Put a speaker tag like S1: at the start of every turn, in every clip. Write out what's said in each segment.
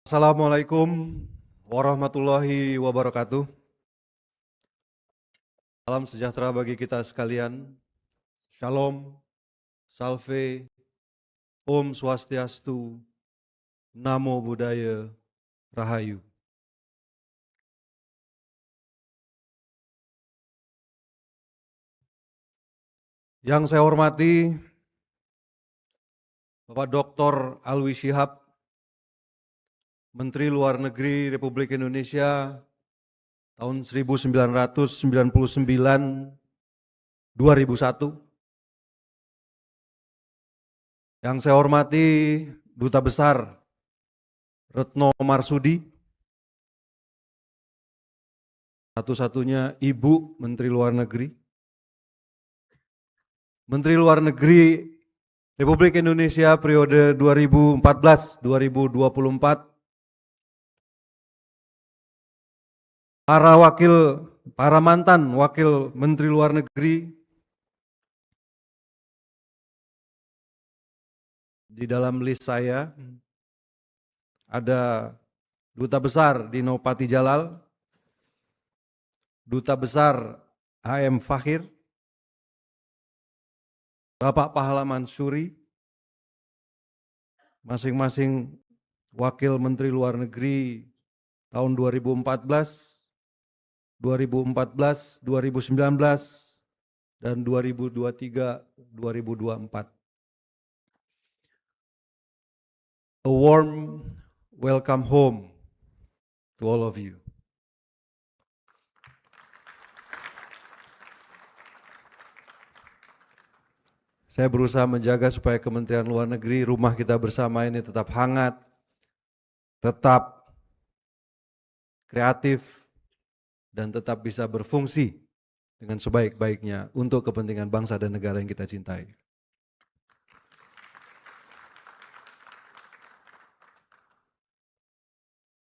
S1: Assalamualaikum warahmatullahi wabarakatuh. Salam sejahtera bagi kita sekalian. Shalom, salve, Om Swastiastu, Namo Buddhaya, Rahayu. Yang saya hormati Bapak Dr. Alwi Shihab, Menteri Luar Negeri Republik Indonesia tahun 1999-2001. Yang saya hormati Duta Besar Retno Marsudi, satu-satunya Ibu Menteri Luar Negeri. Menteri Luar Negeri Republik Indonesia periode 2014-2024, para mantan wakil Menteri Luar Negeri. Di dalam list saya ada Duta Besar Dino Patijalal, Duta Besar HM Fakhir, Bapak Pahala Mansuri, masing-masing wakil Menteri Luar Negeri tahun 2014, 2019, dan 2023-2024. A warm welcome home to all of you. Saya berusaha menjaga supaya Kementerian Luar Negeri, rumah kita bersama ini tetap hangat, tetap kreatif, dan tetap bisa berfungsi dengan sebaik-baiknya untuk kepentingan bangsa dan negara yang kita cintai.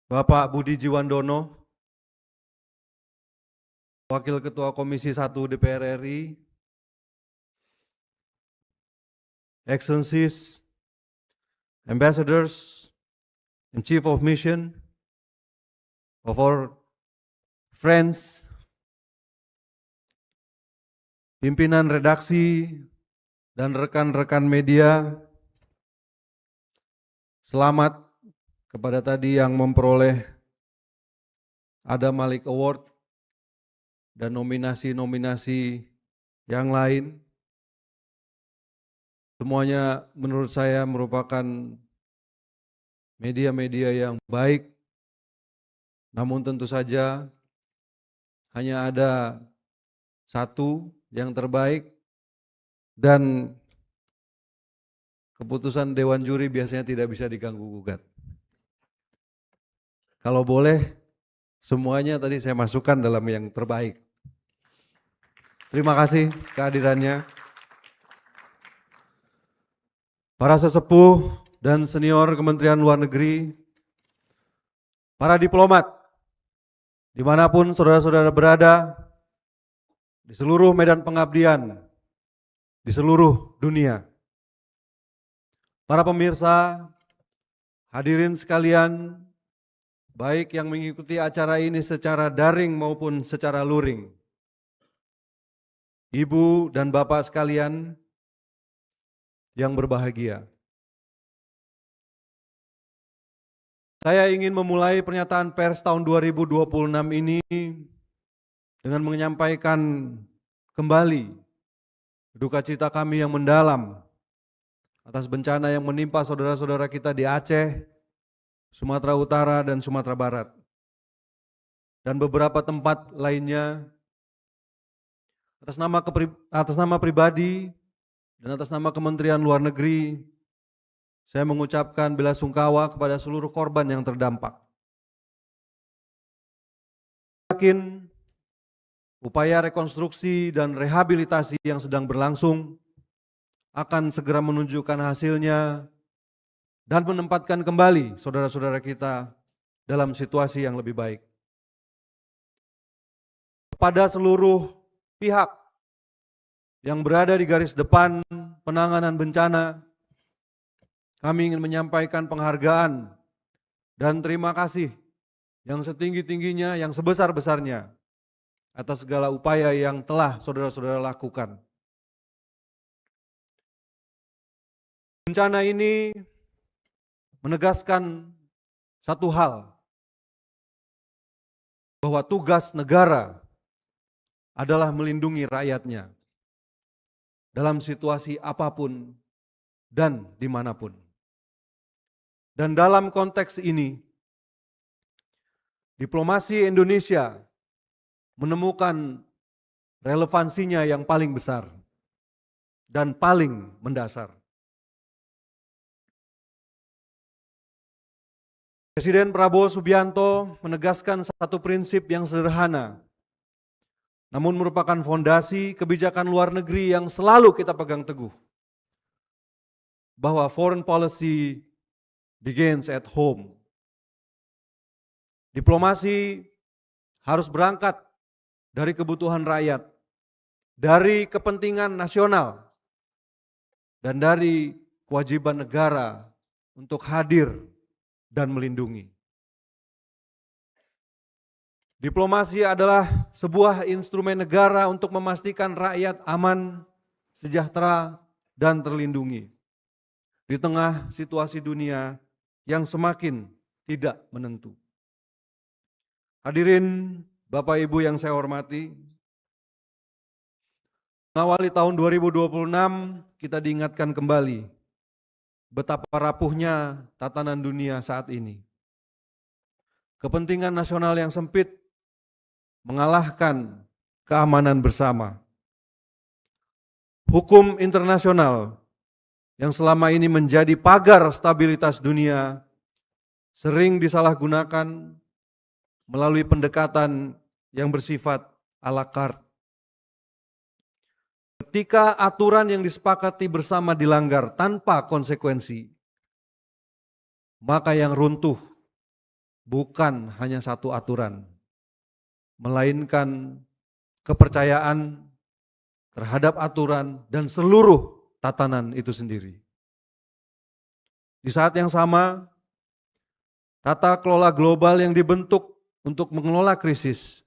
S1: Bapak Budi Jiwandono, Wakil Ketua Komisi 1 DPR RI, Excellencies, Ambassadors, and Chief of Mission of our friends, pimpinan redaksi, dan rekan-rekan media, selamat kepada tadi yang memperoleh Adam Malik Award dan nominasi-nominasi yang lain. Semuanya menurut saya merupakan media-media yang baik, namun tentu saja hanya ada satu yang terbaik, dan keputusan Dewan Juri biasanya tidak bisa diganggu-gugat. Kalau boleh, semuanya tadi saya masukkan dalam yang terbaik. Terima kasih kehadirannya. Para sesepuh dan senior Kementerian Luar Negeri, para diplomat, dimanapun saudara-saudara berada, di seluruh medan pengabdian, di seluruh dunia. Para pemirsa, hadirin sekalian, baik yang mengikuti acara ini secara daring maupun secara luring. Ibu dan Bapak sekalian yang berbahagia. Saya ingin memulai pernyataan pers tahun 2026 ini dengan menyampaikan kembali duka cita kami yang mendalam atas bencana yang menimpa saudara-saudara kita di Aceh, Sumatera Utara, dan Sumatera Barat, dan beberapa tempat lainnya. Atas nama pribadi dan atas nama Kementerian Luar Negeri, saya mengucapkan belasungkawa kepada seluruh korban yang terdampak. Yakin upaya rekonstruksi dan rehabilitasi yang sedang berlangsung akan segera menunjukkan hasilnya dan menempatkan kembali saudara-saudara kita dalam situasi yang lebih baik. Kepada seluruh pihak yang berada di garis depan penanganan bencana, kami ingin menyampaikan penghargaan dan terima kasih yang setinggi-tingginya, yang sebesar-besarnya atas segala upaya yang telah saudara-saudara lakukan. Bencana ini menegaskan satu hal, bahwa tugas negara adalah melindungi rakyatnya dalam situasi apapun dan dimanapun. Dan dalam konteks ini, diplomasi Indonesia menemukan relevansinya yang paling besar dan paling mendasar. Presiden Prabowo Subianto menegaskan satu prinsip yang sederhana, namun merupakan fondasi kebijakan luar negeri yang selalu kita pegang teguh, bahwa foreign policy begins at home. Diplomasi harus berangkat dari kebutuhan rakyat, dari kepentingan nasional, dan dari kewajiban negara untuk hadir dan melindungi. Diplomasi adalah sebuah instrumen negara untuk memastikan rakyat aman, sejahtera, dan terlindungi di tengah situasi dunia yang semakin tidak menentu. Hadirin Bapak Ibu yang saya hormati, mengawali tahun 2026 kita diingatkan kembali betapa rapuhnya tatanan dunia saat ini. Kepentingan nasional yang sempit mengalahkan keamanan bersama. Hukum internasional yang selama ini menjadi pagar stabilitas dunia sering disalahgunakan melalui pendekatan yang bersifat à la carte. Ketika aturan yang disepakati bersama dilanggar tanpa konsekuensi, maka yang runtuh bukan hanya satu aturan, melainkan kepercayaan terhadap aturan dan seluruh tatanan itu sendiri. Di saat yang sama, tata kelola global yang dibentuk untuk mengelola krisis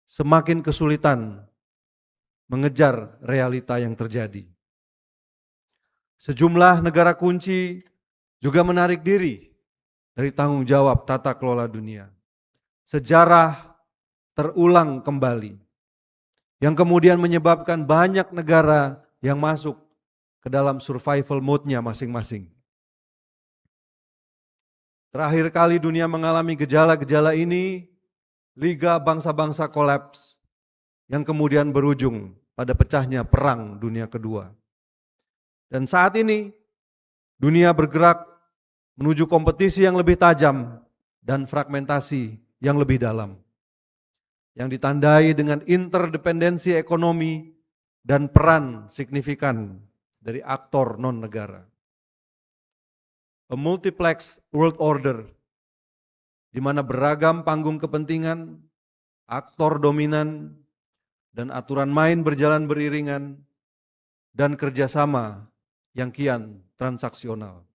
S1: semakin kesulitan mengejar realita yang terjadi. Sejumlah negara kunci juga menarik diri dari tanggung jawab tata kelola dunia. Sejarah terulang kembali, yang kemudian menyebabkan banyak negara yang masuk ke dalam survival mode-nya masing-masing. Terakhir kali dunia mengalami gejala-gejala ini, Liga Bangsa-Bangsa kolaps, yang kemudian berujung pada pecahnya Perang Dunia Kedua. Dan saat ini, dunia bergerak menuju kompetisi yang lebih tajam dan fragmentasi yang lebih dalam, yang ditandai dengan interdependensi ekonomi dan peran signifikan dari aktor non-negara. A multiplex world order, di mana beragam panggung kepentingan, aktor dominan, dan aturan main berjalan beriringan, dan kerjasama yang kian transaksional.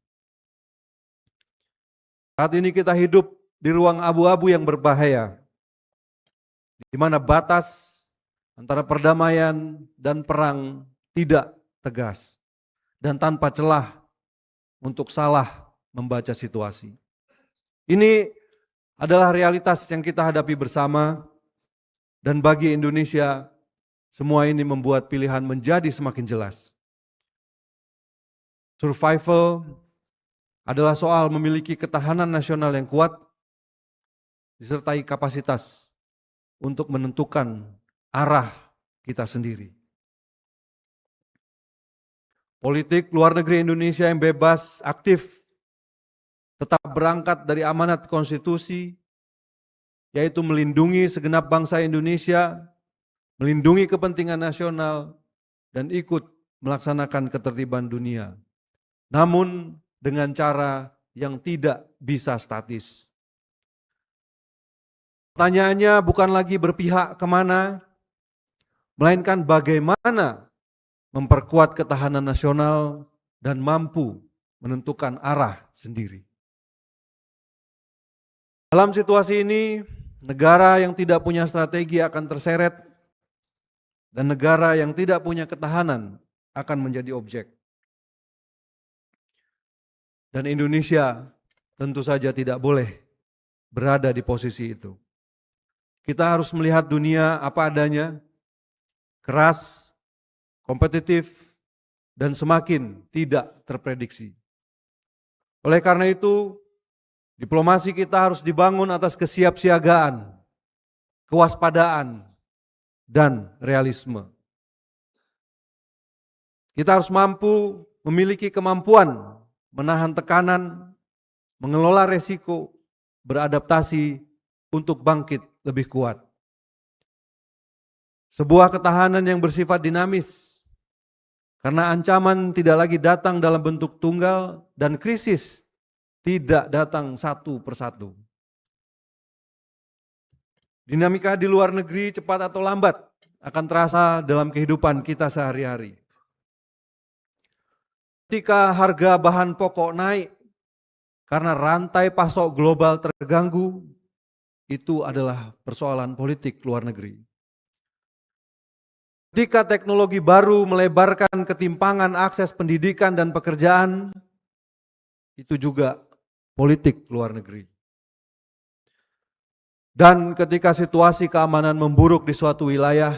S1: Saat ini kita hidup di ruang abu-abu yang berbahaya, di mana batas antara perdamaian dan perang tidak tegas dan tanpa celah untuk salah membaca situasi. Ini adalah realitas yang kita hadapi bersama, dan bagi Indonesia semua ini membuat pilihan menjadi semakin jelas. Survival adalah soal memiliki ketahanan nasional yang kuat, disertai kapasitas untuk menentukan arah kita sendiri. Politik luar negeri Indonesia yang bebas, aktif, tetap berangkat dari amanat konstitusi, yaitu melindungi segenap bangsa Indonesia, melindungi kepentingan nasional, dan ikut melaksanakan ketertiban dunia. Namun dengan cara yang tidak bisa statis. Pertanyaannya bukan lagi berpihak kemana, melainkan bagaimana memperkuat ketahanan nasional dan mampu menentukan arah sendiri. Dalam situasi ini, negara yang tidak punya strategi akan terseret dan negara yang tidak punya ketahanan akan menjadi objek. Dan Indonesia tentu saja tidak boleh berada di posisi itu. Kita harus melihat dunia apa adanya, keras, kompetitif, dan semakin tidak terprediksi. Oleh karena itu, diplomasi kita harus dibangun atas kesiapsiagaan, kewaspadaan, dan realisme. Kita harus mampu memiliki kemampuan menahan tekanan, mengelola resiko, beradaptasi untuk bangkit lebih kuat. Sebuah ketahanan yang bersifat dinamis, karena ancaman tidak lagi datang dalam bentuk tunggal dan krisis tidak datang satu persatu. Dinamika di luar negeri cepat atau lambat akan terasa dalam kehidupan kita sehari-hari. Ketika harga bahan pokok naik karena rantai pasok global terganggu, itu adalah persoalan politik luar negeri. Ketika teknologi baru melebarkan ketimpangan akses pendidikan dan pekerjaan, itu juga politik luar negeri. Dan ketika situasi keamanan memburuk di suatu wilayah,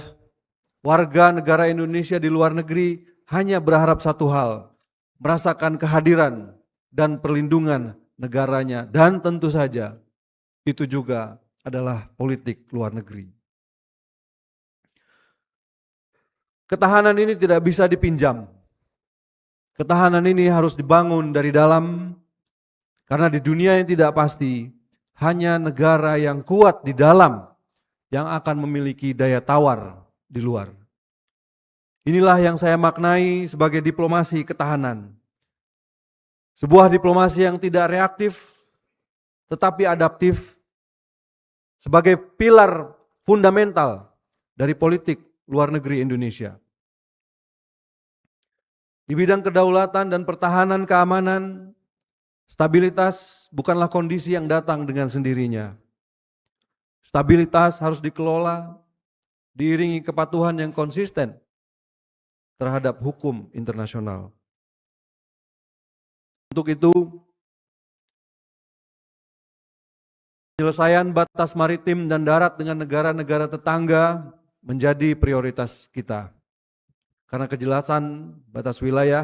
S1: warga negara Indonesia di luar negeri hanya berharap satu hal, merasakan kehadiran dan perlindungan negaranya, dan tentu saja itu juga adalah politik luar negeri. Ketahanan ini tidak bisa dipinjam. Ketahanan ini harus dibangun dari dalam, karena di dunia yang tidak pasti, hanya negara yang kuat di dalam yang akan memiliki daya tawar di luar. Inilah yang saya maknai sebagai diplomasi ketahanan. Sebuah diplomasi yang tidak reaktif, tetapi adaptif, sebagai pilar fundamental dari politik luar negeri Indonesia. Di bidang kedaulatan dan pertahanan keamanan, stabilitas bukanlah kondisi yang datang dengan sendirinya. Stabilitas harus dikelola, diiringi kepatuhan yang konsisten terhadap hukum internasional. Untuk itu, penyelesaian batas maritim dan darat dengan negara-negara tetangga menjadi prioritas kita. Karena kejelasan batas wilayah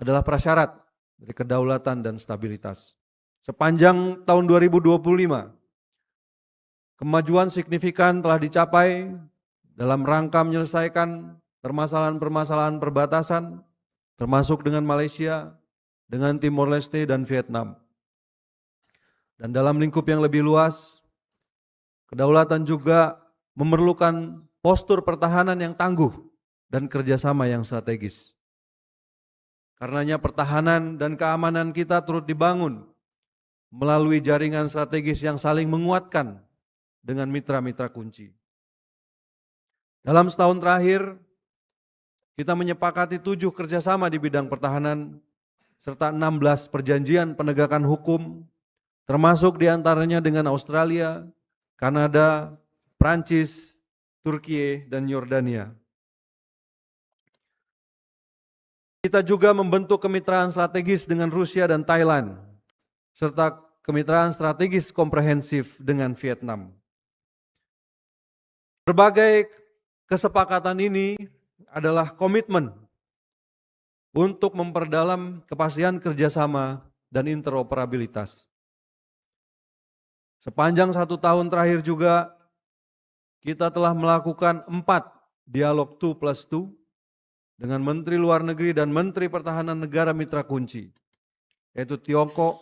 S1: adalah prasyarat dari kedaulatan dan stabilitas. Sepanjang tahun 2025, kemajuan signifikan telah dicapai dalam rangka menyelesaikan permasalahan-permasalahan perbatasan, termasuk dengan Malaysia, dengan Timor Leste dan Vietnam. Dan dalam lingkup yang lebih luas, kedaulatan juga memerlukan postur pertahanan yang tangguh dan kerjasama yang strategis. Karenanya pertahanan dan keamanan kita turut dibangun melalui jaringan strategis yang saling menguatkan dengan mitra-mitra kunci. Dalam setahun terakhir, kita menyepakati 7 kerjasama di bidang pertahanan, serta 16 perjanjian penegakan hukum, termasuk diantaranya dengan Australia, Kanada, Prancis, Turki, dan Yordania. Kita juga membentuk kemitraan strategis dengan Rusia dan Thailand, serta kemitraan strategis komprehensif dengan Vietnam. Berbagai kesepakatan ini adalah komitmen untuk memperdalam kepastian kerjasama dan interoperabilitas. Sepanjang 1 tahun terakhir juga, kita telah melakukan 4 dialog 2+2 dengan Menteri Luar Negeri dan Menteri Pertahanan negara mitra kunci, yaitu Tiongkok,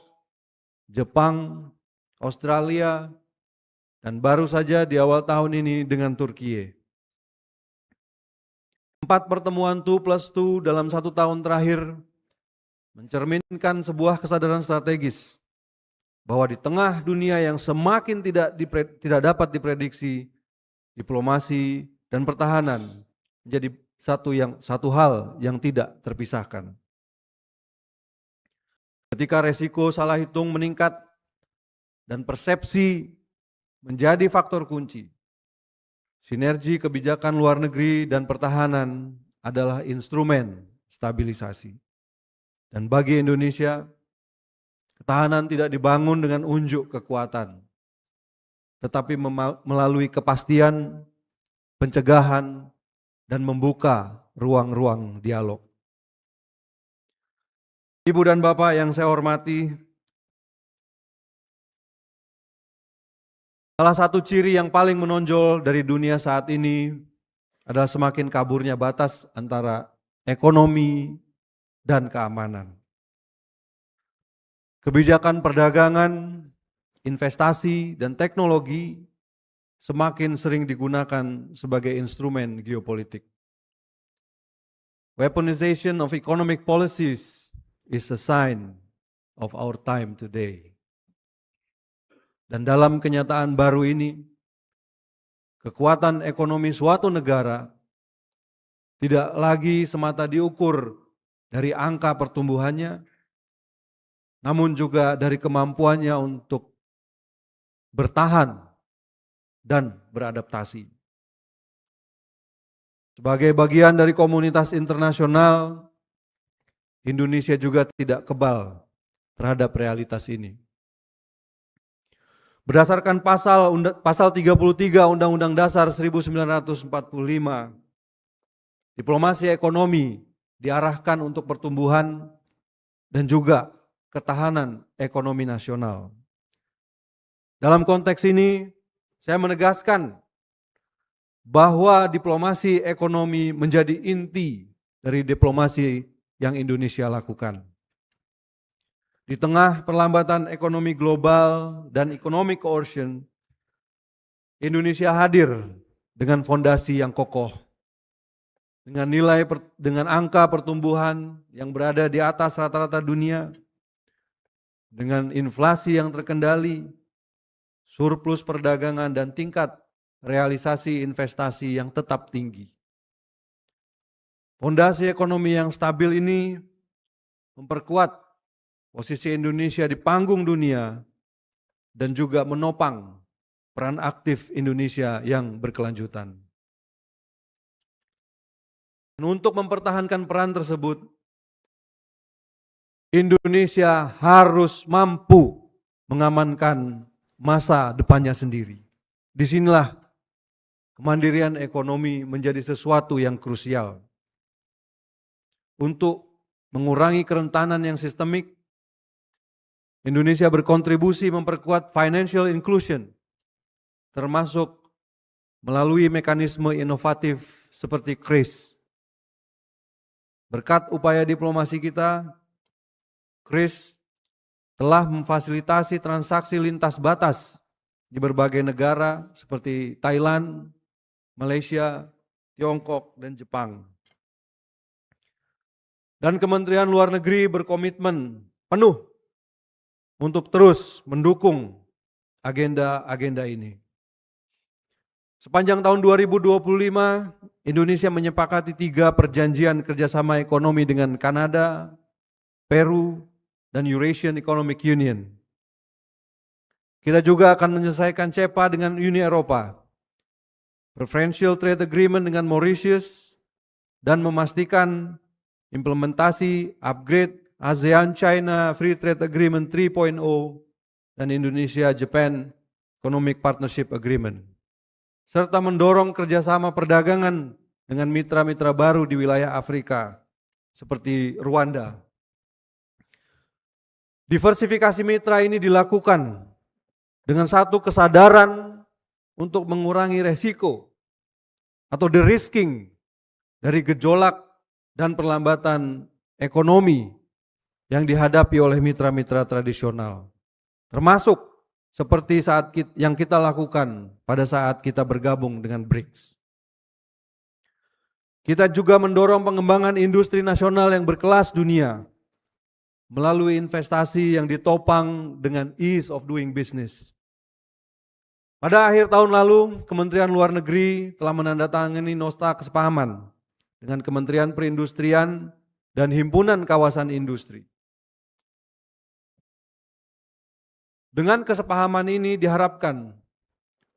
S1: Jepang, Australia, dan baru saja di awal tahun ini dengan Turki. 4 pertemuan 2+2 dalam 1 tahun terakhir mencerminkan sebuah kesadaran strategis bahwa di tengah dunia yang semakin tidak dapat diprediksi, diplomasi dan pertahanan menjadi satu hal yang tidak terpisahkan. Ketika resiko salah hitung meningkat dan persepsi menjadi faktor kunci. Sinergi kebijakan luar negeri dan pertahanan adalah instrumen stabilisasi. Dan bagi Indonesia, ketahanan tidak dibangun dengan unjuk kekuatan, tetapi melalui kepastian, pencegahan, dan membuka ruang-ruang dialog. Ibu dan Bapak yang saya hormati, salah satu ciri yang paling menonjol dari dunia saat ini adalah semakin kaburnya batas antara ekonomi dan keamanan. Kebijakan perdagangan, investasi, dan teknologi semakin sering digunakan sebagai instrumen geopolitik. Weaponization of economic policies is a sign of our time today. Dan dalam kenyataan baru ini, kekuatan ekonomi suatu negara tidak lagi semata diukur dari angka pertumbuhannya, namun juga dari kemampuannya untuk bertahan dan beradaptasi. Sebagai bagian dari komunitas internasional, Indonesia juga tidak kebal terhadap realitas ini. Berdasarkan pasal 33 Undang-Undang Dasar 1945, diplomasi ekonomi diarahkan untuk pertumbuhan dan juga ketahanan ekonomi nasional. Dalam konteks ini, saya menegaskan bahwa diplomasi ekonomi menjadi inti dari diplomasi yang Indonesia lakukan. Di tengah perlambatan ekonomi global dan economic coercion, Indonesia hadir dengan fondasi yang kokoh, dengan angka pertumbuhan yang berada di atas rata-rata dunia, dengan inflasi yang terkendali, surplus perdagangan dan tingkat realisasi investasi yang tetap tinggi. Fondasi ekonomi yang stabil ini memperkuat posisi Indonesia di panggung dunia dan juga menopang peran aktif Indonesia yang berkelanjutan. Dan untuk mempertahankan peran tersebut, Indonesia harus mampu mengamankan masa depannya sendiri. Disinilah kemandirian ekonomi menjadi sesuatu yang krusial. Untuk mengurangi kerentanan yang sistemik, Indonesia berkontribusi memperkuat financial inclusion, termasuk melalui mekanisme inovatif seperti KRIS. Berkat upaya diplomasi kita, KRIS telah memfasilitasi transaksi lintas batas di berbagai negara seperti Thailand, Malaysia, Tiongkok, dan Jepang. Dan Kementerian Luar Negeri berkomitmen penuh untuk terus mendukung agenda-agenda ini. Sepanjang tahun 2025, Indonesia menyepakati 3 perjanjian kerjasama ekonomi dengan Kanada, Peru, dan Eurasian Economic Union. Kita juga akan menyelesaikan CEPA dengan Uni Eropa, Preferential Trade Agreement dengan Mauritius, dan memastikan implementasi upgrade ASEAN-China Free Trade Agreement 3.0 dan Indonesia-Japan Economic Partnership Agreement, serta mendorong kerjasama perdagangan dengan mitra-mitra baru di wilayah Afrika seperti Rwanda. Diversifikasi mitra ini dilakukan dengan satu kesadaran untuk mengurangi resiko atau de-risking dari gejolak dan perlambatan ekonomi yang dihadapi oleh mitra-mitra tradisional, termasuk seperti yang kita lakukan pada saat kita bergabung dengan BRICS. Kita juga mendorong pengembangan industri nasional yang berkelas dunia melalui investasi yang ditopang dengan ease of doing business. Pada akhir tahun lalu, Kementerian Luar Negeri telah menandatangani nota kesepahaman dengan Kementerian Perindustrian dan Himpunan Kawasan Industri. Dengan kesepahaman ini diharapkan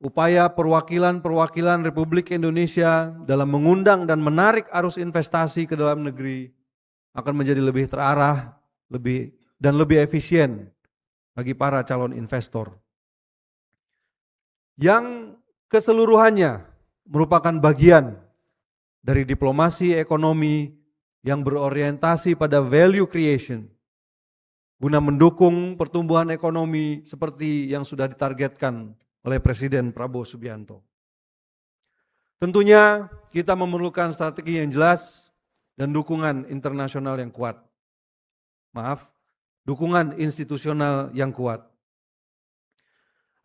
S1: upaya perwakilan-perwakilan Republik Indonesia dalam mengundang dan menarik arus investasi ke dalam negeri akan menjadi lebih terarah, lebih efisien bagi para calon investor. Yang keseluruhannya merupakan bagian dari diplomasi ekonomi yang berorientasi pada value creation guna mendukung pertumbuhan ekonomi seperti yang sudah ditargetkan oleh Presiden Prabowo Subianto. Tentunya kita memerlukan strategi yang jelas dan dukungan internasional yang kuat. Dukungan institusional yang kuat.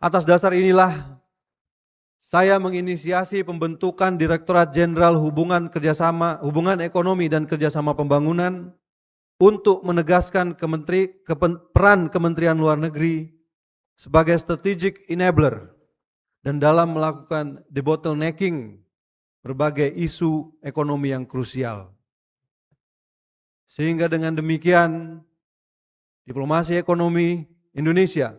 S1: Atas dasar inilah saya menginisiasi pembentukan Direktorat Jenderal Hubungan Ekonomi dan Kerjasama Pembangunan untuk menegaskan peran Kementerian Luar Negeri sebagai strategic enabler dan dalam melakukan debottlenecking berbagai isu ekonomi yang krusial. Sehingga dengan demikian diplomasi ekonomi Indonesia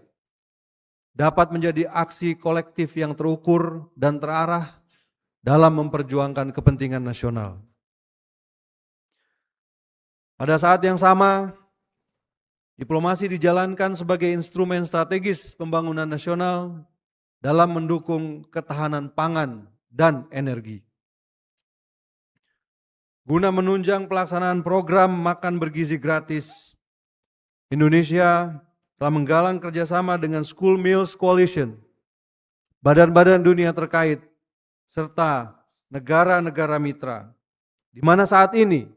S1: dapat menjadi aksi kolektif yang terukur dan terarah dalam memperjuangkan kepentingan nasional. Pada saat yang sama, diplomasi dijalankan sebagai instrumen strategis pembangunan nasional dalam mendukung ketahanan pangan dan energi. Guna menunjang pelaksanaan program makan bergizi gratis, Indonesia telah menggalang kerjasama dengan School Meals Coalition, badan-badan dunia terkait, serta negara-negara mitra, di mana saat ini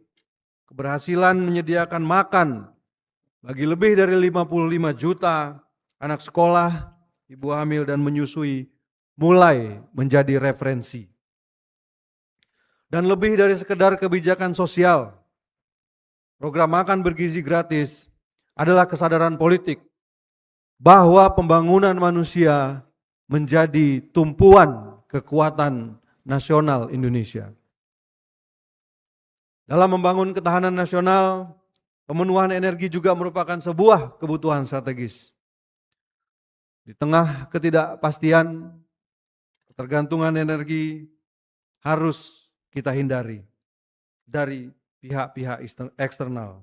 S1: keberhasilan menyediakan makan bagi lebih dari 55 juta anak sekolah, ibu hamil dan menyusui mulai menjadi referensi. Dan lebih dari sekedar kebijakan sosial, program makan bergizi gratis adalah kesadaran politik bahwa pembangunan manusia menjadi tumpuan kekuatan nasional Indonesia. Dalam membangun ketahanan nasional, pemenuhan energi juga merupakan sebuah kebutuhan strategis. Di tengah ketidakpastian, ketergantungan energi harus kita hindari dari pihak-pihak eksternal.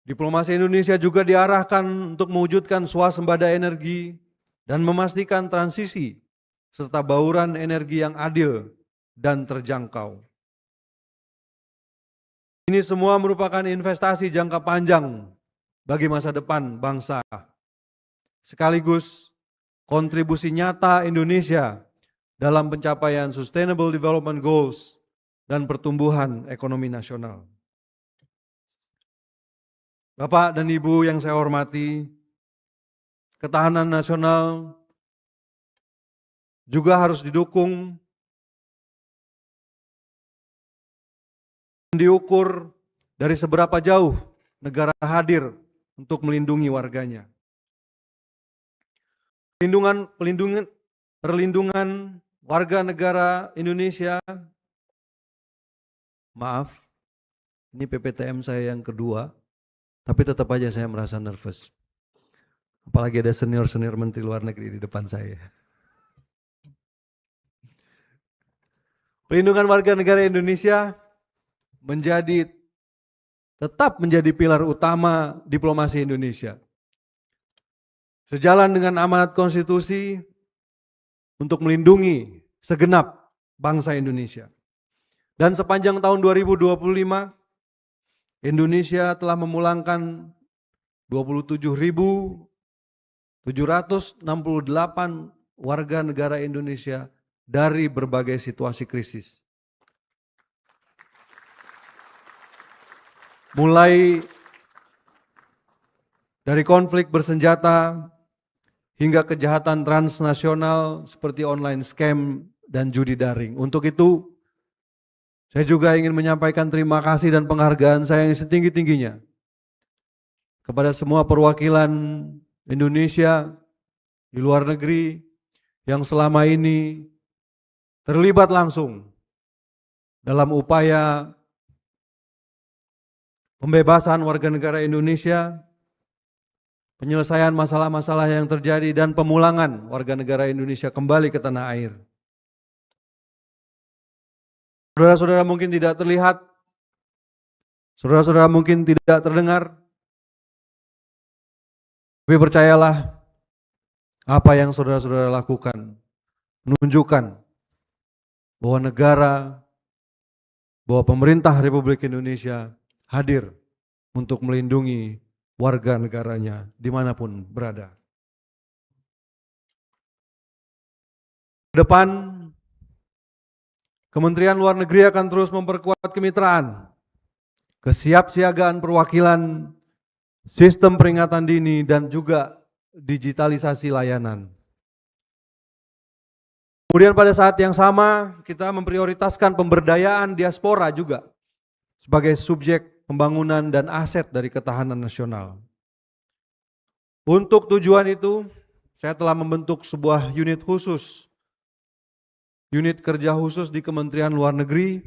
S1: Diplomasi Indonesia juga diarahkan untuk mewujudkan swasembada energi dan memastikan transisi serta bauran energi yang adil dan terjangkau. Ini semua merupakan investasi jangka panjang bagi masa depan bangsa, sekaligus kontribusi nyata Indonesia dalam pencapaian Sustainable Development Goals dan pertumbuhan ekonomi nasional. Bapak dan Ibu yang saya hormati, ketahanan nasional juga harus didukung, diukur dari seberapa jauh negara hadir untuk melindungi warganya. Perlindungan warga negara Indonesia, maaf, ini PPTM saya yang kedua, tapi tetap aja saya merasa nervous. Apalagi ada senior-senior menteri luar negeri di depan saya. Perlindungan warga negara Indonesia tetap menjadi pilar utama diplomasi Indonesia. Sejalan dengan amanat konstitusi untuk melindungi segenap bangsa Indonesia. Dan sepanjang tahun 2025, Indonesia telah memulangkan 27.768 warga negara Indonesia dari berbagai situasi krisis. Mulai dari konflik bersenjata hingga kejahatan transnasional seperti online scam dan judi daring. Untuk itu, saya juga ingin menyampaikan terima kasih dan penghargaan saya yang setinggi-tingginya kepada semua perwakilan Indonesia di luar negeri yang selama ini terlibat langsung dalam upaya pembebasan warga negara Indonesia, penyelesaian masalah-masalah yang terjadi, dan pemulangan warga negara Indonesia kembali ke tanah air. Saudara-saudara mungkin tidak terlihat, saudara-saudara mungkin tidak terdengar, tapi percayalah, apa yang saudara-saudara lakukan menunjukkan bahwa bahwa pemerintah Republik Indonesia hadir untuk melindungi warga negaranya dimanapun berada. Ke depan, Kementerian Luar Negeri akan terus memperkuat kemitraan, kesiapsiagaan perwakilan, sistem peringatan dini, dan juga digitalisasi layanan. Kemudian pada saat yang sama kita memprioritaskan pemberdayaan diaspora juga sebagai subjek pembangunan dan aset dari ketahanan nasional. Untuk tujuan itu, saya telah membentuk sebuah unit kerja khusus di Kementerian Luar Negeri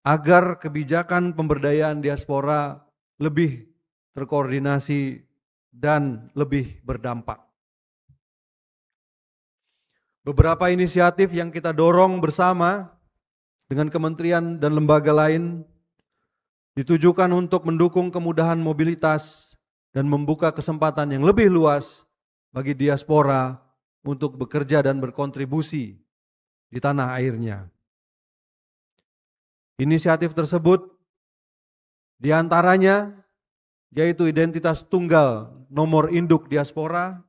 S1: agar kebijakan pemberdayaan diaspora lebih terkoordinasi dan lebih berdampak. Beberapa inisiatif yang kita dorong bersama dengan kementerian dan lembaga lain ditujukan untuk mendukung kemudahan mobilitas dan membuka kesempatan yang lebih luas bagi diaspora untuk bekerja dan berkontribusi di tanah airnya. Inisiatif tersebut diantaranya yaitu identitas tunggal nomor induk diaspora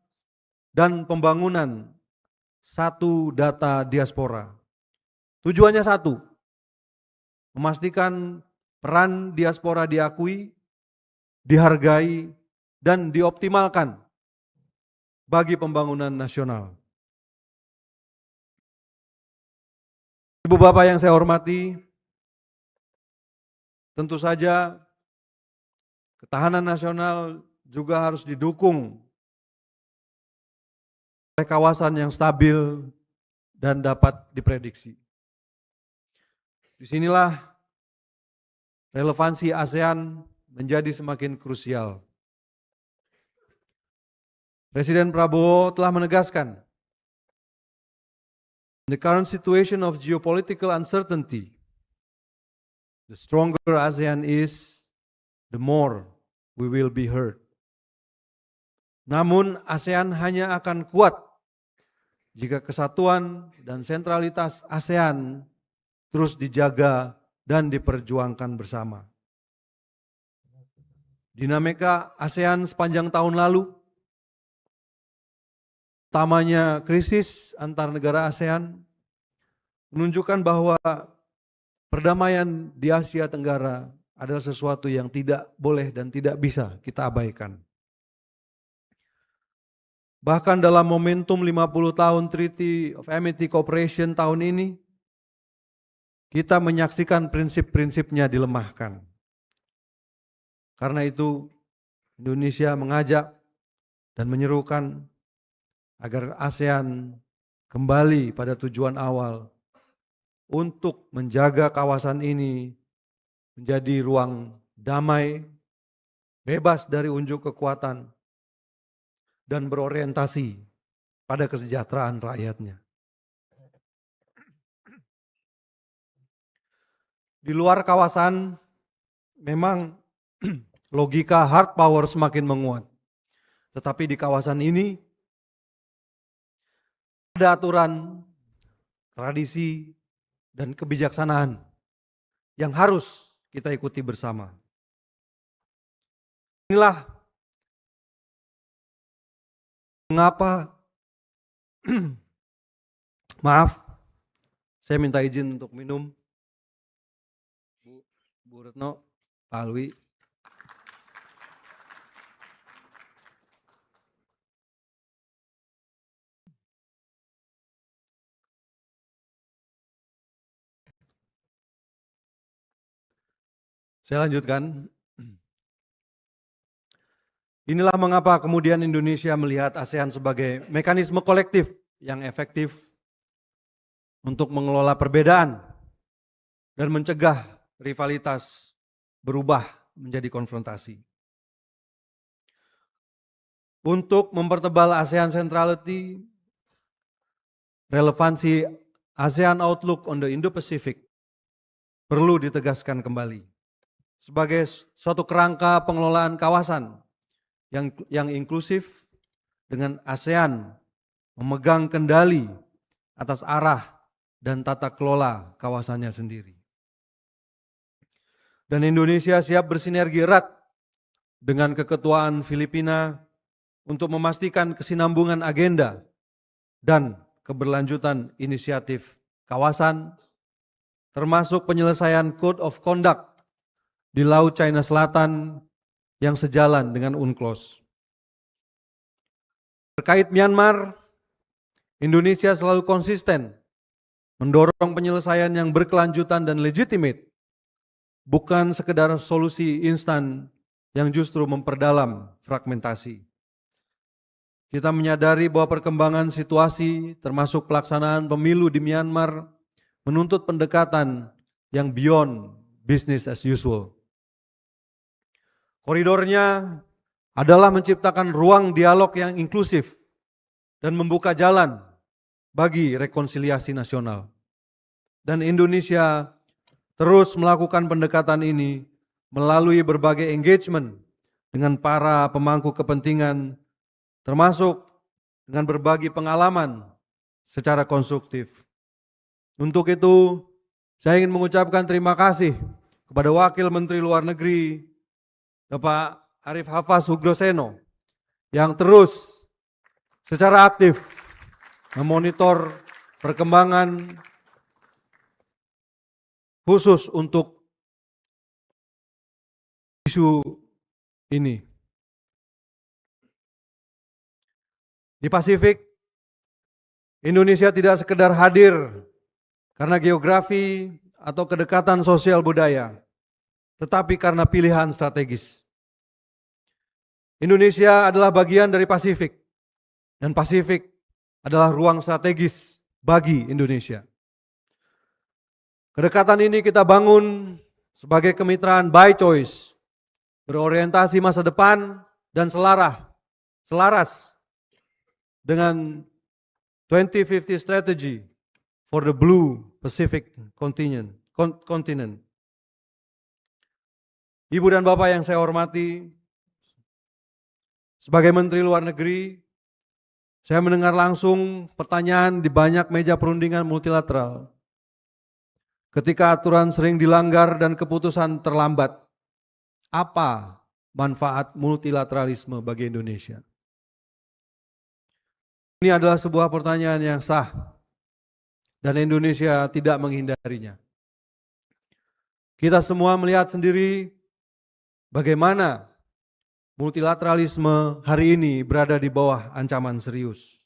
S1: dan pembangunan satu data diaspora. Tujuannya satu, memastikan peran diaspora diakui, dihargai, dan dioptimalkan bagi pembangunan nasional. Ibu Bapak yang saya hormati, tentu saja ketahanan nasional juga harus didukung oleh kawasan yang stabil dan dapat diprediksi. Disinilah relevansi ASEAN menjadi semakin krusial. Presiden Prabowo telah menegaskan, in the current situation of geopolitical uncertainty, the stronger ASEAN is, the more we will be heard. Namun ASEAN hanya akan kuat jika kesatuan dan sentralitas ASEAN terus dijaga dan diperjuangkan bersama. Dinamika ASEAN sepanjang tahun lalu, utamanya krisis antar negara ASEAN, menunjukkan bahwa perdamaian di Asia Tenggara adalah sesuatu yang tidak boleh dan tidak bisa kita abaikan. Bahkan dalam momentum 50 tahun Treaty of Amity Cooperation tahun ini, kita menyaksikan prinsip-prinsipnya dilemahkan. Karena itu, Indonesia mengajak dan menyerukan agar ASEAN kembali pada tujuan awal untuk menjaga kawasan ini menjadi ruang damai, bebas dari unjuk kekuatan, dan berorientasi pada kesejahteraan rakyatnya. Di luar kawasan, memang logika hard power semakin menguat. Tetapi di kawasan ini, ada aturan, tradisi, dan kebijaksanaan yang harus kita ikuti bersama. Inilah mengapa, maaf, saya minta izin untuk minum. Bu Retno, Pak Alwi. Saya lanjutkan. Inilah mengapa kemudian Indonesia melihat ASEAN sebagai mekanisme kolektif yang efektif untuk mengelola perbedaan dan mencegah rivalitas berubah menjadi konfrontasi. Untuk mempertebal ASEAN Centrality, relevansi ASEAN Outlook on the Indo-Pacific perlu ditegaskan kembali sebagai suatu kerangka pengelolaan kawasan yang inklusif dengan ASEAN memegang kendali atas arah dan tata kelola kawasannya sendiri. Dan Indonesia siap bersinergi erat dengan keketuaan Filipina untuk memastikan kesinambungan agenda dan keberlanjutan inisiatif kawasan, termasuk penyelesaian Code of Conduct di Laut China Selatan yang sejalan dengan UNCLOS. Terkait Myanmar, Indonesia selalu konsisten mendorong penyelesaian yang berkelanjutan dan legitimate, bukan sekedar solusi instan yang justru memperdalam fragmentasi. Kita menyadari bahwa perkembangan situasi termasuk pelaksanaan pemilu di Myanmar menuntut pendekatan yang beyond business as usual. Koridornya adalah menciptakan ruang dialog yang inklusif dan membuka jalan bagi rekonsiliasi nasional. Dan Indonesia terus melakukan pendekatan ini melalui berbagai engagement dengan para pemangku kepentingan, termasuk dengan berbagi pengalaman secara konstruktif. Untuk itu, saya ingin mengucapkan terima kasih kepada Wakil Menteri Luar Negeri, Bapak Arif Hafaz Hugroseno, yang terus secara aktif memonitor perkembangan khusus untuk isu ini. Di Pasifik, Indonesia tidak sekedar hadir karena geografi atau kedekatan sosial budaya, tetapi karena pilihan strategis. Indonesia adalah bagian dari Pasifik, dan Pasifik adalah ruang strategis bagi Indonesia. Kedekatan ini kita bangun sebagai kemitraan by choice, berorientasi masa depan dan selaras dengan 2050 Strategy for the Blue Pacific Continent. Ibu dan Bapak yang saya hormati, sebagai Menteri Luar Negeri, saya mendengar langsung pertanyaan di banyak meja perundingan multilateral. Ketika aturan sering dilanggar dan keputusan terlambat, apa manfaat multilateralisme bagi Indonesia? Ini adalah sebuah pertanyaan yang sah dan Indonesia tidak menghindarinya. Kita semua melihat sendiri bagaimana multilateralisme hari ini berada di bawah ancaman serius.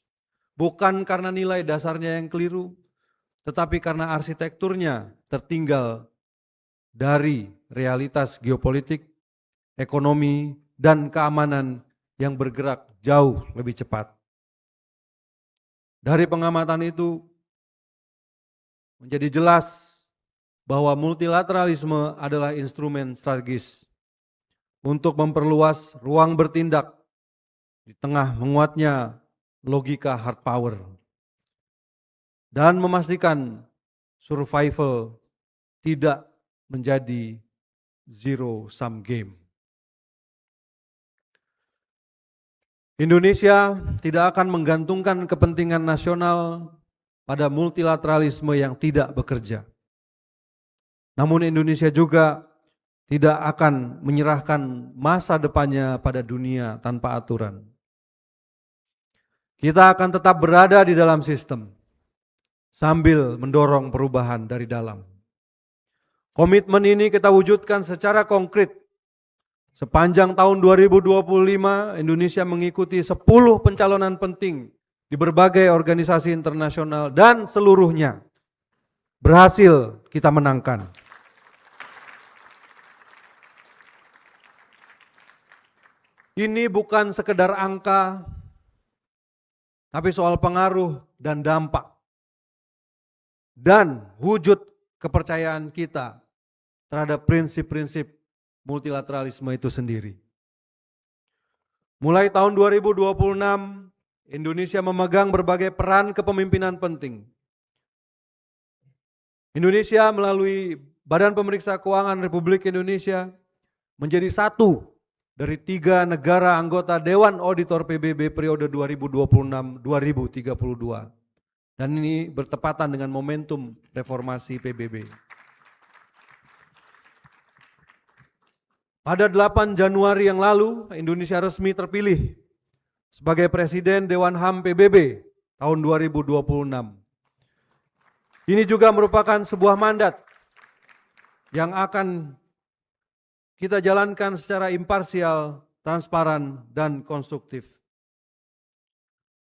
S1: Bukan karena nilai dasarnya yang keliru, tetapi karena arsitekturnya tertinggal dari realitas geopolitik, ekonomi, dan keamanan yang bergerak jauh lebih cepat. Dari pengamatan itu menjadi jelas bahwa multilateralisme adalah instrumen strategis untuk memperluas ruang bertindak di tengah menguatnya logika hard power dan memastikan survival tidak menjadi zero sum game. Indonesia tidak akan menggantungkan kepentingan nasional pada multilateralisme yang tidak bekerja. Namun Indonesia juga tidak akan menyerahkan masa depannya pada dunia tanpa aturan. Kita akan tetap berada di dalam sistem sambil mendorong perubahan dari dalam. Komitmen ini kita wujudkan secara konkret. Sepanjang tahun 2025, Indonesia mengikuti 10 pencalonan penting di berbagai organisasi internasional dan seluruhnya berhasil kita menangkan. Ini bukan sekedar angka, tapi soal pengaruh dan dampak dan wujud kepercayaan kita terhadap prinsip-prinsip multilateralisme itu sendiri. Mulai tahun 2026, Indonesia memegang berbagai peran kepemimpinan penting. Indonesia melalui Badan Pemeriksa Keuangan Republik Indonesia menjadi satu dari 3 negara anggota Dewan Auditor PBB periode 2026-2032. Dan ini bertepatan dengan momentum reformasi PBB. Pada 8 Januari yang lalu, Indonesia resmi terpilih sebagai Presiden Dewan HAM PBB tahun 2026. Ini juga merupakan sebuah mandat yang akan kita jalankan secara imparsial, transparan, dan konstruktif.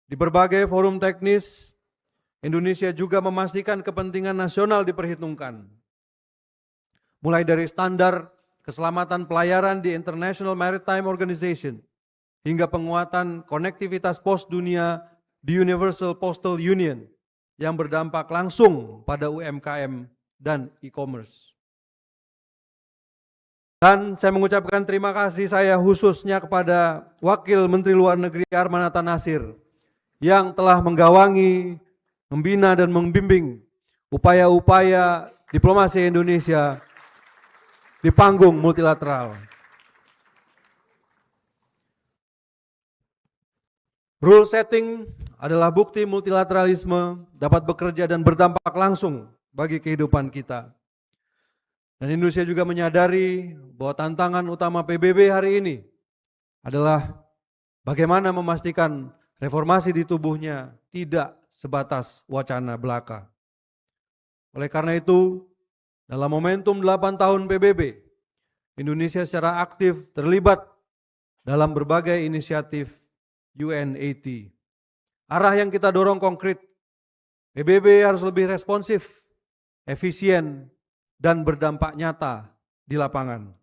S1: Di berbagai forum teknis, Indonesia juga memastikan kepentingan nasional diperhitungkan. Mulai dari standar keselamatan pelayaran di International Maritime Organization, hingga penguatan konektivitas pos dunia di Universal Postal Union yang berdampak langsung pada UMKM dan e-commerce. Dan saya mengucapkan terima kasih saya khususnya kepada Wakil Menteri Luar Negeri Armanata Nasir yang telah menggawangi, membina dan membimbing upaya-upaya diplomasi Indonesia di panggung multilateral. Rule setting adalah bukti multilateralisme dapat bekerja dan berdampak langsung bagi kehidupan kita. Dan Indonesia juga menyadari bahwa tantangan utama PBB hari ini adalah bagaimana memastikan reformasi di tubuhnya tidak sebatas wacana belaka. Oleh karena itu, dalam momentum 8 tahun PBB, Indonesia secara aktif terlibat dalam berbagai inisiatif UNAT. Arah yang kita dorong konkret, PBB harus lebih responsif, efisien, dan berdampak nyata di lapangan.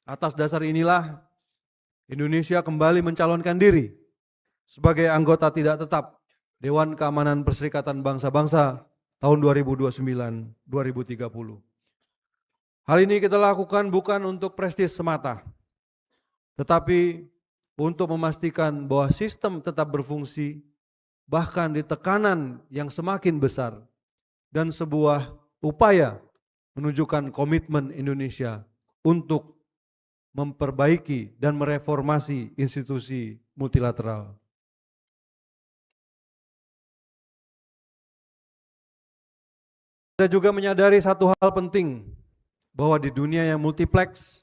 S1: Atas dasar inilah, Indonesia kembali mencalonkan diri sebagai anggota tidak tetap Dewan Keamanan Perserikatan Bangsa-Bangsa tahun 2029-2030. Hal ini kita lakukan bukan untuk prestis semata, tetapi untuk memastikan bahwa sistem tetap berfungsi, bahkan di tekanan yang semakin besar, dan sebuah upaya menunjukkan komitmen Indonesia untuk memperbaiki dan mereformasi institusi multilateral. Kita juga menyadari satu hal penting, bahwa di dunia yang multipleks,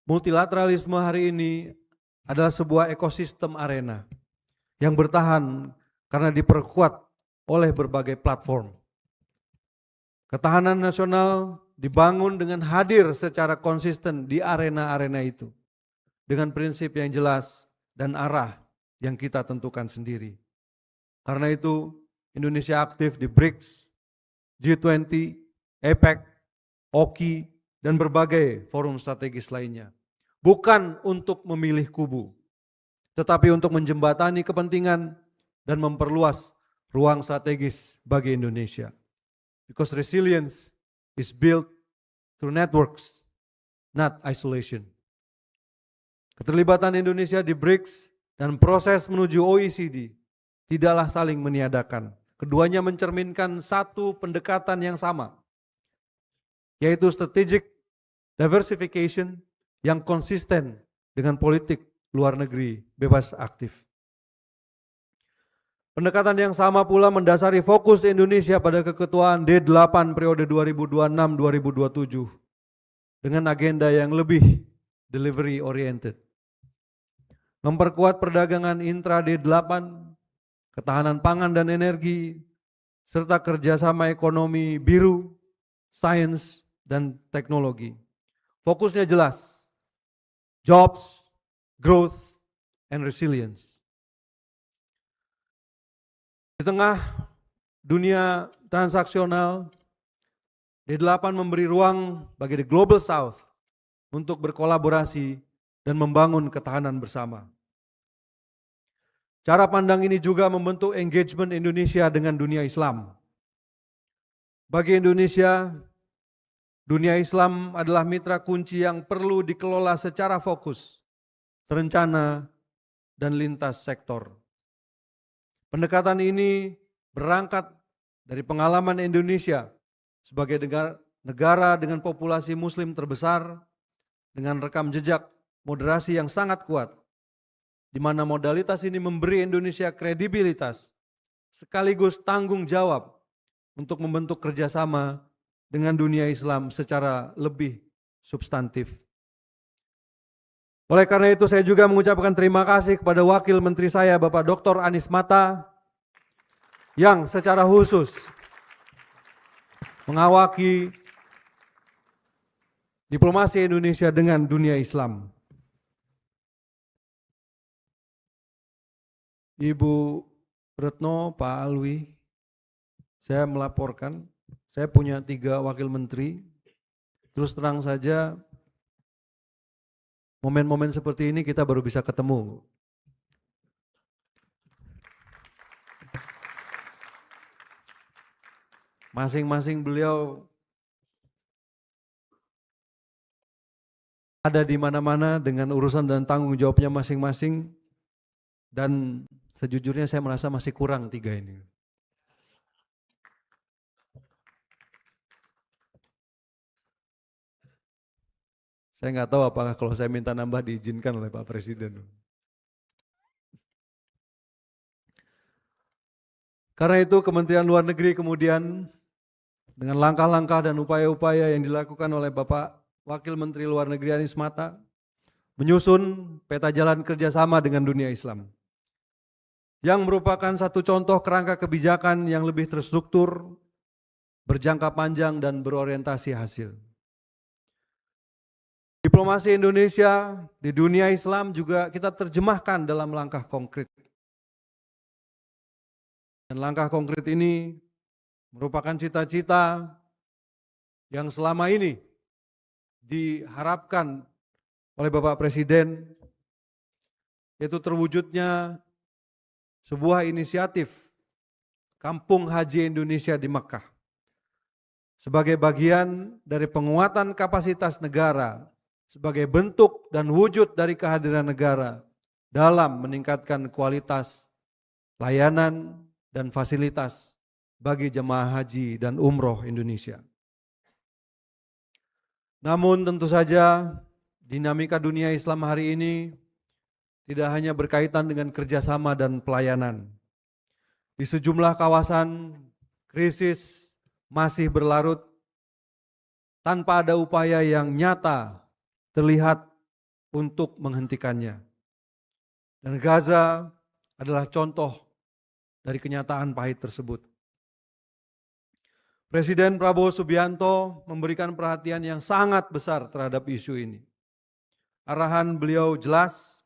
S1: multilateralisme hari ini adalah sebuah ekosistem arena yang bertahan karena diperkuat oleh berbagai platform. Ketahanan nasional dibangun dengan hadir secara konsisten di arena-arena itu, dengan prinsip yang jelas dan arah yang kita tentukan sendiri. Karena itu, Indonesia aktif di BRICS, G20, APEC, OKI, dan berbagai forum strategis lainnya. Bukan untuk memilih kubu, tetapi untuk menjembatani kepentingan dan memperluas ruang strategis bagi Indonesia. Because resilience is built through networks, not isolation. Keterlibatan Indonesia di BRICS dan proses menuju OECD tidaklah saling meniadakan. Keduanya mencerminkan satu pendekatan yang sama, yaitu strategic diversification yang konsisten dengan politik luar negeri bebas aktif. Pendekatan yang sama pula mendasari fokus Indonesia pada keketuaan D8 periode 2026-2027 dengan agenda yang lebih delivery oriented. Memperkuat perdagangan intra D8, ketahanan pangan dan energi, serta kerjasama ekonomi biru, sains, dan teknologi. Fokusnya jelas, jobs, growth, and resilience. Di tengah dunia transaksional, D8 memberi ruang bagi the Global South untuk berkolaborasi dan membangun ketahanan bersama. Cara pandang ini juga membentuk engagement Indonesia dengan dunia Islam. Bagi Indonesia, dunia Islam adalah mitra kunci yang perlu dikelola secara fokus, terencana, dan lintas sektor. Pendekatan ini berangkat dari pengalaman Indonesia sebagai negara dengan populasi muslim terbesar dengan rekam jejak moderasi yang sangat kuat, di mana modalitas ini memberi Indonesia kredibilitas sekaligus tanggung jawab untuk membentuk kerjasama dengan dunia Islam secara lebih substantif. Oleh karena itu saya juga mengucapkan terima kasih kepada Wakil Menteri saya Bapak Dr. Anies Mata yang secara khusus mengawaki diplomasi Indonesia dengan dunia Islam. Ibu Retno, Pak Alwi, saya melaporkan, saya punya 3 wakil menteri, terus terang saja momen-momen seperti ini kita baru bisa ketemu. Masing-masing beliau ada di mana-mana dengan urusan dan tanggung jawabnya masing-masing, dan sejujurnya saya merasa masih kurang 3 ini. Saya nggak tahu apakah kalau saya minta nambah diizinkan oleh Pak Presiden. Karena itu Kementerian Luar Negeri kemudian dengan langkah-langkah dan upaya-upaya yang dilakukan oleh Bapak Wakil Menteri Luar Negeri Anies Mata menyusun peta jalan kerjasama dengan dunia Islam yang merupakan satu contoh kerangka kebijakan yang lebih terstruktur, berjangka panjang dan berorientasi hasil. Diplomasi Indonesia di dunia Islam juga kita terjemahkan dalam langkah konkret. Dan langkah konkret ini merupakan cita-cita yang selama ini diharapkan oleh Bapak Presiden, yaitu terwujudnya sebuah inisiatif Kampung Haji Indonesia di Mekah sebagai bagian dari penguatan kapasitas negara sebagai bentuk dan wujud dari kehadiran negara dalam meningkatkan kualitas layanan dan fasilitas bagi jemaah haji dan umroh Indonesia. Namun tentu saja dinamika dunia Islam hari ini tidak hanya berkaitan dengan kerjasama dan pelayanan. Di sejumlah kawasan krisis masih berlarut tanpa ada upaya yang nyata terlihat untuk menghentikannya. Dan Gaza adalah contoh dari kenyataan pahit tersebut. Presiden Prabowo Subianto memberikan perhatian yang sangat besar terhadap isu ini. Arahan beliau jelas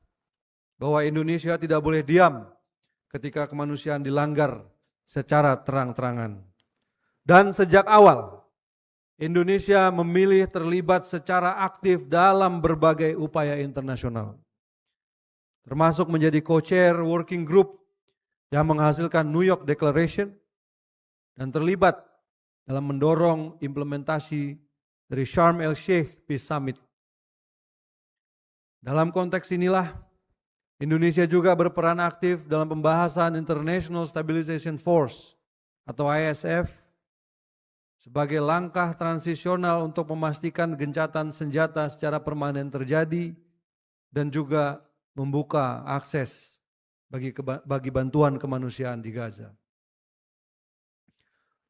S1: bahwa Indonesia tidak boleh diam ketika kemanusiaan dilanggar secara terang-terangan. Dan sejak awal, Indonesia memilih terlibat secara aktif dalam berbagai upaya internasional, termasuk menjadi co-chair working group yang menghasilkan New York Declaration dan terlibat dalam mendorong implementasi dari Sharm el-Sheikh Peace Summit. Dalam konteks inilah, Indonesia juga berperan aktif dalam pembahasan International Stabilization Force atau ISF sebagai langkah transisional untuk memastikan gencatan senjata secara permanen terjadi dan juga membuka akses bagi bantuan kemanusiaan di Gaza.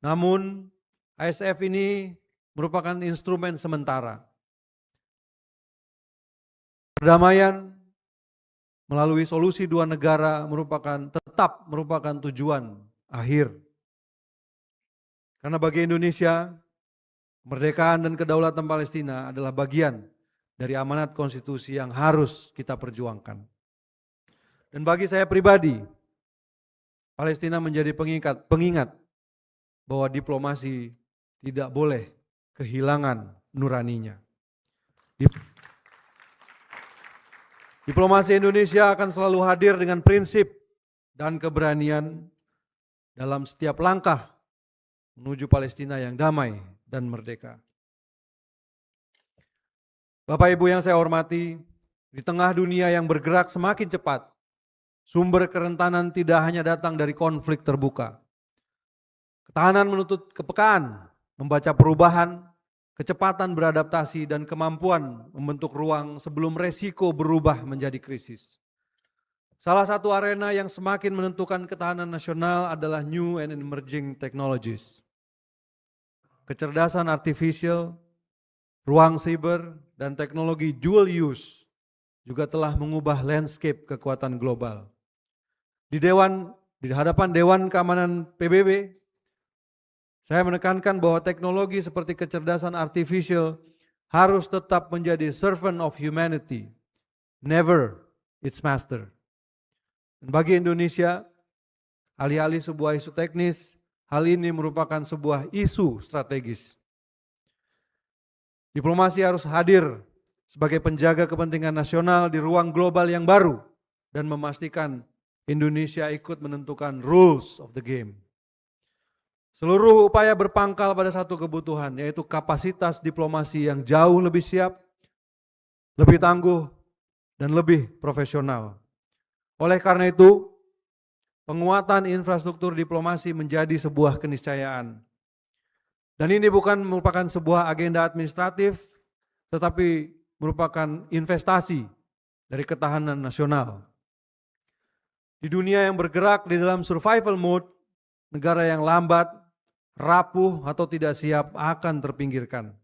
S1: Namun ISF ini merupakan instrumen sementara. Perdamaian melalui solusi 2 negara tetap merupakan tujuan akhir. Karena bagi Indonesia, kemerdekaan dan kedaulatan Palestina adalah bagian dari amanat konstitusi yang harus kita perjuangkan. Dan bagi saya pribadi, Palestina menjadi pengingat bahwa diplomasi tidak boleh kehilangan nuraninya. Diplomasi Indonesia akan selalu hadir dengan prinsip dan keberanian dalam setiap langkah menuju Palestina yang damai dan merdeka. Bapak Ibu yang saya hormati, Di tengah dunia yang bergerak semakin cepat, sumber kerentanan tidak hanya datang dari konflik terbuka. Ketahanan menuntut kepekaan, membaca perubahan, kecepatan beradaptasi, dan kemampuan membentuk ruang sebelum resiko berubah menjadi krisis. Salah satu arena yang semakin menentukan ketahanan nasional adalah new and emerging technologies. Kecerdasan artifisial, ruang siber, dan teknologi dual use juga telah mengubah landscape kekuatan global. Di hadapan Dewan Keamanan PBB, saya menekankan bahwa teknologi seperti kecerdasan artifisial harus tetap menjadi servant of humanity, never its master. Dan bagi Indonesia, alih-alih sebuah isu teknis, hal ini merupakan sebuah isu strategis. Diplomasi harus hadir sebagai penjaga kepentingan nasional di ruang global yang baru dan memastikan Indonesia ikut menentukan rules of the game. Seluruh upaya berpangkal pada satu kebutuhan, yaitu kapasitas diplomasi yang jauh lebih siap, lebih tangguh, dan lebih profesional. Oleh karena itu, penguatan infrastruktur diplomasi menjadi sebuah keniscayaan. Dan ini bukan merupakan sebuah agenda administratif, tetapi merupakan investasi dari ketahanan nasional. Di dunia yang bergerak di dalam survival mode, negara yang lambat, rapuh, atau tidak siap akan terpinggirkan.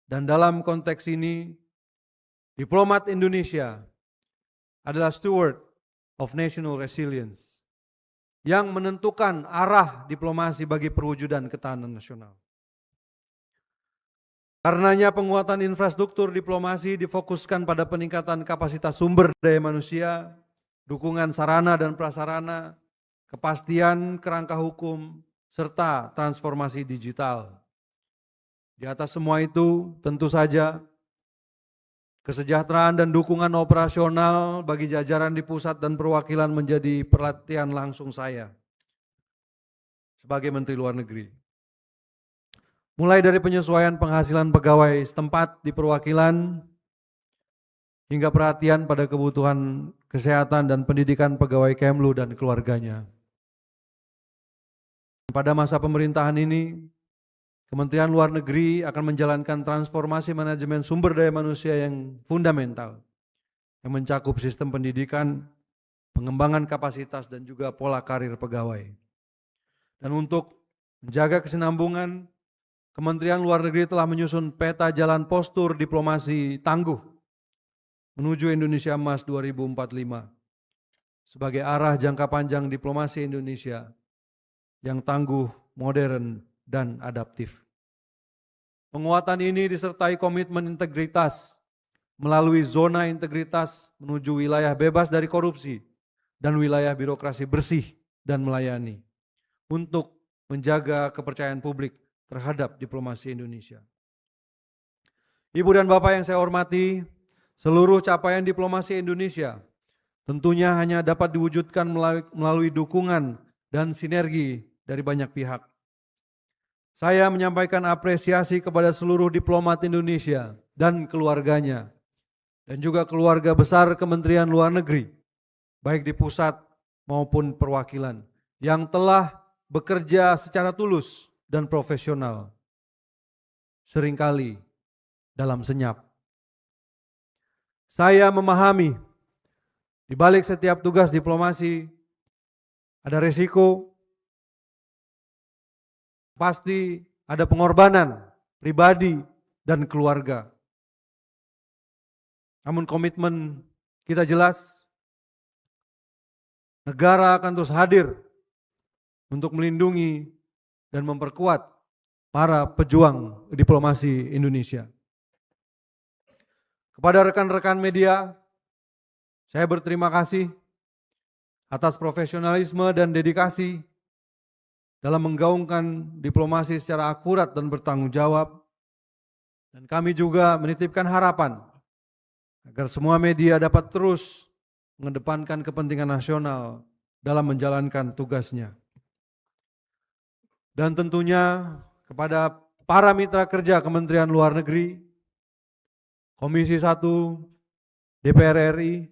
S1: Dan dalam konteks ini, diplomat Indonesia adalah steward of national resilience yang menentukan arah diplomasi bagi perwujudan ketahanan nasional. Karenanya penguatan infrastruktur diplomasi difokuskan pada peningkatan kapasitas sumber daya manusia, dukungan sarana dan prasarana, kepastian kerangka hukum, serta transformasi digital. Di atas semua itu, tentu saja kesejahteraan dan dukungan operasional bagi jajaran di pusat dan perwakilan menjadi perhatian langsung saya sebagai Menteri Luar Negeri. Mulai dari penyesuaian penghasilan pegawai setempat di perwakilan, hingga perhatian pada kebutuhan kesehatan dan pendidikan pegawai Kemlu dan keluarganya. Pada masa pemerintahan ini, Kementerian Luar Negeri akan menjalankan transformasi manajemen sumber daya manusia yang fundamental, yang mencakup sistem pendidikan, pengembangan kapasitas, dan juga pola karir pegawai. Dan untuk menjaga kesinambungan, Kementerian Luar Negeri telah menyusun peta jalan postur diplomasi tangguh menuju Indonesia Emas 2045 sebagai arah jangka panjang diplomasi Indonesia yang tangguh, modern, dan adaptif. Penguatan ini disertai komitmen integritas melalui zona integritas menuju wilayah bebas dari korupsi dan wilayah birokrasi bersih dan melayani untuk menjaga kepercayaan publik terhadap diplomasi Indonesia. Ibu dan Bapak yang saya hormati, seluruh capaian diplomasi Indonesia tentunya hanya dapat diwujudkan melalui dukungan dan sinergi dari banyak pihak. Saya menyampaikan apresiasi kepada seluruh diplomat Indonesia dan keluarganya, dan juga keluarga besar Kementerian Luar Negeri, baik di pusat maupun perwakilan, yang telah bekerja secara tulus dan profesional, seringkali dalam senyap. Saya memahami di balik setiap tugas diplomasi ada resiko, pasti ada pengorbanan pribadi dan keluarga. Namun komitmen kita jelas, negara akan terus hadir untuk melindungi dan memperkuat para pejuang diplomasi Indonesia. Kepada rekan-rekan media, saya berterima kasih atas profesionalisme dan dedikasi dalam menggaungkan diplomasi secara akurat dan bertanggung jawab. Dan kami juga menitipkan harapan agar semua media dapat terus mengedepankan kepentingan nasional dalam menjalankan tugasnya. Dan tentunya kepada para mitra kerja Kementerian Luar Negeri, Komisi 1, DPR RI,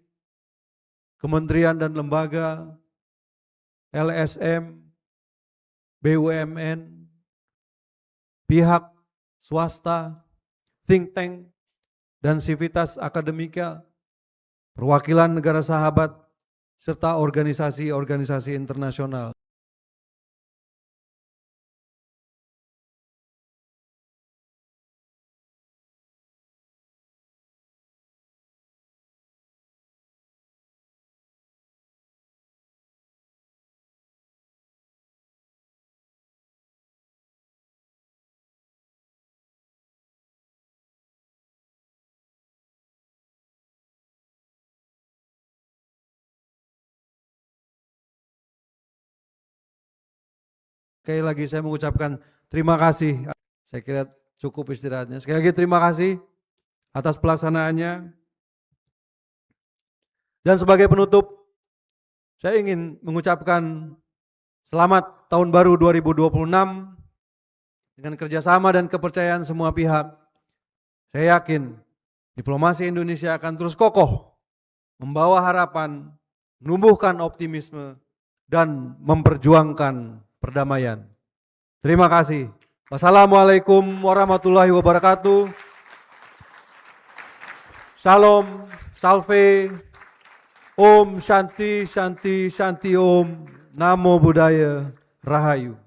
S1: kementerian dan lembaga, LSM, BUMN, pihak swasta, think tank, dan sivitas akademika, perwakilan negara sahabat, serta organisasi-organisasi internasional. Sekali lagi saya mengucapkan terima kasih. Saya kira cukup istirahatnya. Sekali lagi terima kasih atas pelaksanaannya. Dan sebagai penutup, saya ingin mengucapkan selamat tahun baru 2026 dengan kerjasama dan kepercayaan semua pihak. Saya yakin diplomasi Indonesia akan terus kokoh, membawa harapan, menumbuhkan optimisme, dan memperjuangkan perdamaian. Terima kasih. Wassalamualaikum warahmatullahi wabarakatuh. Shalom, salve, Om Shanti, Shanti, Shanti Om, Namo Buddhaya, Rahayu.